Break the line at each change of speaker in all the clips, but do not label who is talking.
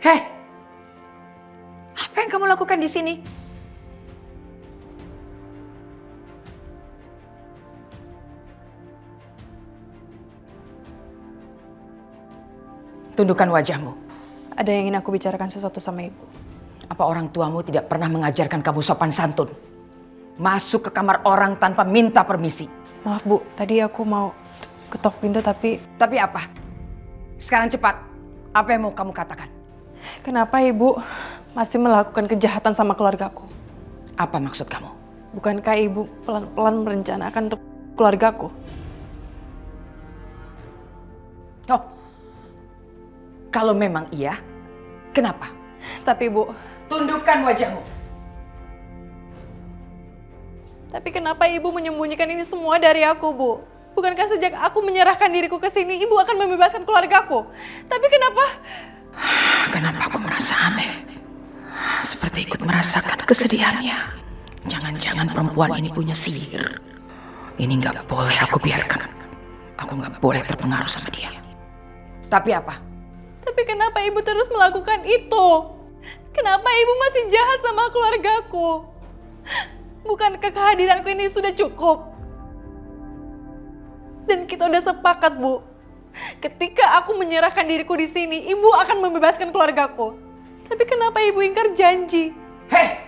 Hei, apa yang kamu lakukan di sini? Tundukkan wajahmu.
Ada yang ingin aku bicarakan sesuatu sama ibu.
Apa orang tuamu tidak pernah mengajarkan kamu sopan santun? Masuk ke kamar orang tanpa minta permisi.
Maaf Bu, tadi aku mau ketok pintu tapi...
Tapi apa? Sekarang cepat, apa yang mau kamu katakan?
Kenapa ibu masih melakukan kejahatan sama keluargaku?
Apa maksud kamu?
Bukankah ibu pelan-pelan merencanakan untuk keluargaku?
Oh, kalau memang iya, kenapa?
Tapi Bu,
Tundukkan wajahmu.
tapi kenapa ibu menyembunyikan ini semua dari aku, Bu? Bukankah sejak aku menyerahkan diriku ke sini, ibu akan membebaskan keluargaku? Tapi kenapa?
Kenapa aku merasa aneh? Seperti ikut merasakan kesedihannya. Jangan-jangan perempuan ini punya sihir. Ini nggak boleh aku biarkan. Aku nggak boleh terpengaruh sama dia. Tapi apa?
Tapi kenapa ibu terus melakukan itu? Kenapa ibu masih jahat sama keluargaku? Bukankah kehadiranku ini sudah cukup? Dan kita udah sepakat, Bu. Ketika aku menyerahkan diriku di sini, ibu akan membebaskan keluargaku. Tapi kenapa ibu ingkar janji?
Hei,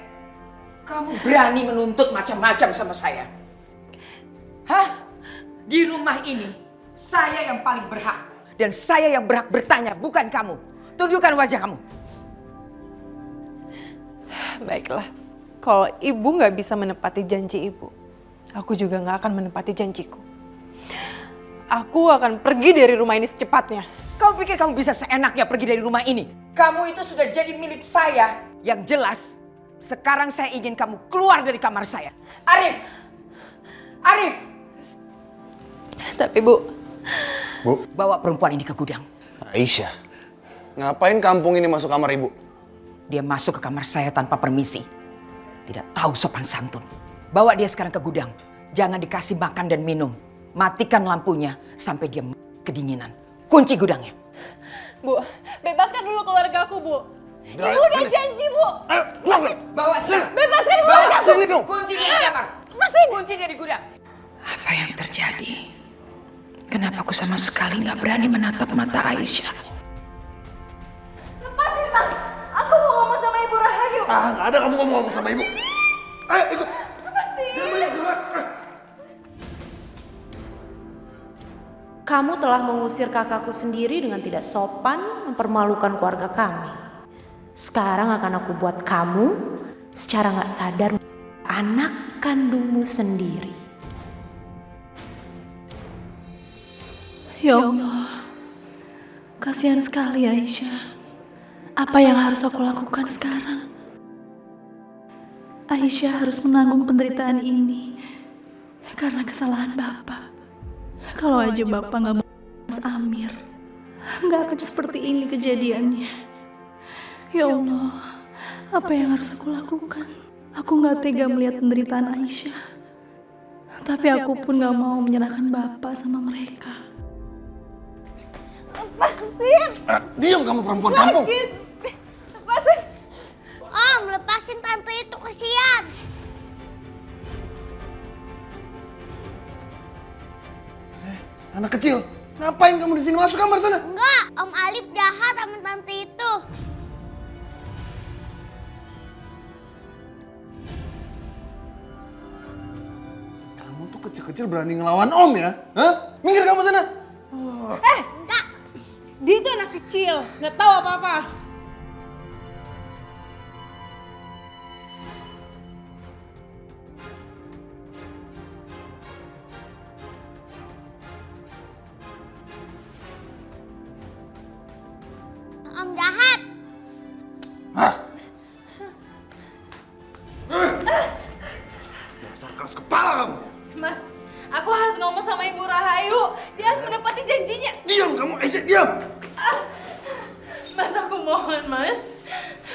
kamu berani menuntut macam-macam sama saya? Hah? Di rumah ini, saya yang paling berhak. Dan saya yang berhak bertanya, bukan kamu. Tundukkan wajah kamu.
Baiklah, kalau ibu nggak bisa menepati janji ibu, aku juga nggak akan menepati janjiku. Aku akan pergi dari rumah ini secepatnya.
Kamu pikir kamu bisa seenaknya pergi dari rumah ini? Kamu itu sudah jadi milik saya. Yang jelas, sekarang saya ingin kamu keluar dari kamar saya. Arif! Arif!
Tapi Bu,
Bawa perempuan ini ke gudang.
Aisyah, ngapain kampung ini masuk kamar ibu?
Dia masuk ke kamar saya tanpa permisi. Tidak tahu sopan santun. Bawa dia sekarang ke gudang. Jangan dikasih makan dan minum. Matikan lampunya sampai dia kedinginan. Kunci gudangnya.
Bu, bebaskan dulu keluargaku, Bu. Ibu udah janji, Bu.
Ayo,
Bawa sekarang.
Bebaskan
Bawa.
keluargaku.
Sini kau.
Kuncinya di kamar.
Masih.
Kuncinya di gudang. Apa yang terjadi? Kenapa aku sama sekali nggak berani menatap mata Aisyah?
Lepasin, Mas. Aku mau ngomong sama Ibu Rahayu.
Nggak ada kamu ngomong sama ibu. Ayo ikut.
Lepasin.
Jangan banyak gerak.
Kamu telah mengusir kakakku sendiri dengan tidak sopan, mempermalukan keluarga kami. Sekarang akan aku buat kamu secara gak sadar anak kandungmu sendiri.
Ya Allah, kasihan sekali Aisyah. Apa yang harus aku lakukan sekarang? Aisyah harus menanggung penderitaan ini karena kesalahan Bapak. Kalau aja Bapak nggak mau Mas Amir, nggak akan seperti ini kejadiannya. Ya Allah, apa yang harus aku lakukan? Aku nggak tega melihat penderitaan Aisyah. Tapi aku pun nggak mau menyerahkan Bapak sama mereka.
Lepasin.
Diam kamu perempuan kampung.
Sakit. Lepasin.
Om, lepasin tante itu, kesian.
Anak kecil, ngapain kamu di sini? Masuk kamar sana.
Enggak, Om Alif jahat sama tante itu.
Kamu tuh kecil-kecil berani ngelawan om ya? Hah? Minggir kamu sana.
Enggak.
Dia itu anak kecil, nggak tahu apa-apa.
Om jahat.
Hah? Dasar keras kepala kamu.
Mas, aku harus ngomong sama Ibu Rahayu. Dia harus menepati janjinya.
Diam kamu, Aisyah, diam.
Mas, aku mohon, Mas.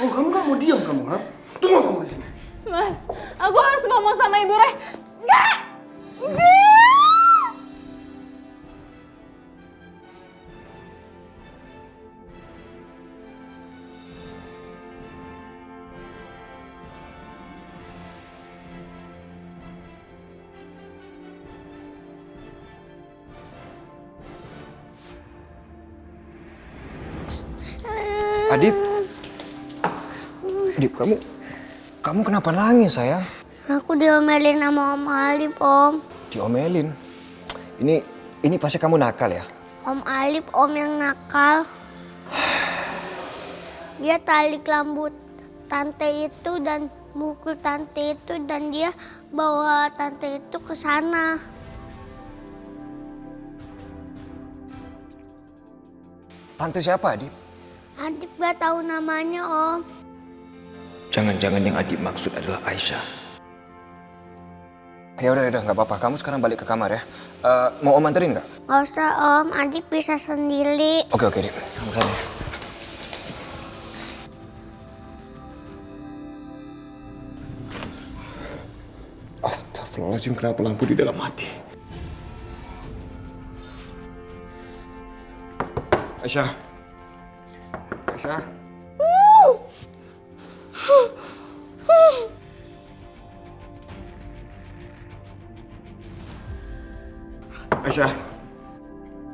Oh, kamu nggak mau diam kamu, ha? Tunggu kamu di sini.
Mas, aku harus ngomong sama Ibu Rahayu. Enggak!
Adip, Adip, kamu kenapa nangis sayang?
Aku diomelin sama Om Alif, Om.
Diomelin? Ini pasti kamu nakal ya?
Om Alif, Om yang nakal. Dia tarik rambut tante itu dan mukul tante itu dan dia bawa tante itu ke sana.
Tante siapa, Adip?
Adip gak tahu namanya, Om.
Jangan-jangan yang Adip maksud adalah Aisyah. Ya udah, nggak apa-apa. Kamu sekarang balik ke kamar ya. Mau Om anterin nggak?
Gak usah, Om. Adip bisa sendiri.
Oke, Dip. Kamu sana.
Astagfirullahaladzim, kenapa lampu di dalam mati? Aisyah. Aisyah. Aisyah.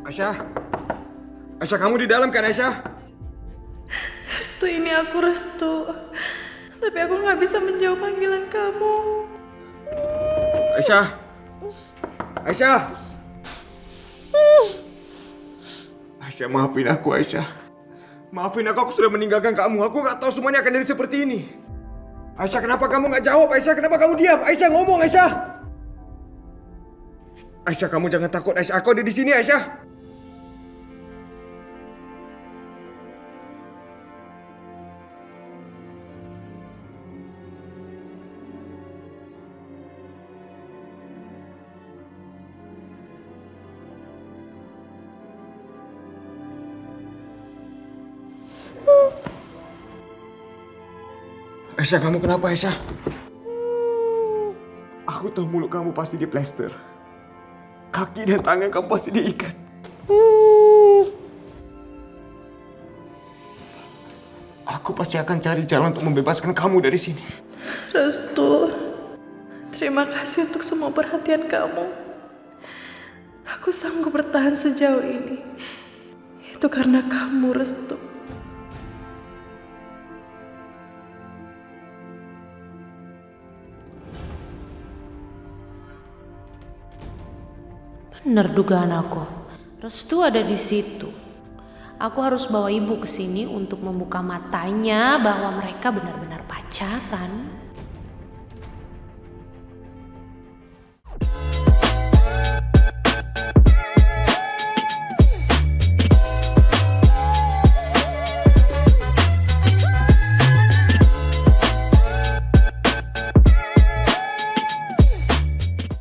Aisyah. Aisyah, kamu di dalam kan, Aisyah?
Restu, ini aku Restu. Tapi aku nggak bisa menjawab panggilan kamu.
Aisyah. Aisyah. Aisyah, maafin aku, Aisyah. Maafin aku sudah meninggalkan kamu. Aku nggak tahu semuanya akan jadi seperti ini. Aisyah, kenapa kamu nggak jawab? Aisyah, kenapa kamu diam? Aisyah, ngomong, Aisyah. Aisyah, kamu jangan takut, Aisyah. Aku ada di sini, Aisyah. Aisyah, kamu kenapa, Aisyah? Aku tahu mulut kamu pasti diplester. Kaki dan tangan kamu pasti diikat. Aku pasti akan cari jalan untuk membebaskan kamu dari sini.
Restu, terima kasih untuk semua perhatian kamu. Aku sanggup bertahan sejauh ini. Itu karena kamu, Restu.
Bener dugaan aku. Restu ada di situ. Aku harus bawa ibu ke sini untuk membuka matanya bahwa mereka benar-benar pacaran.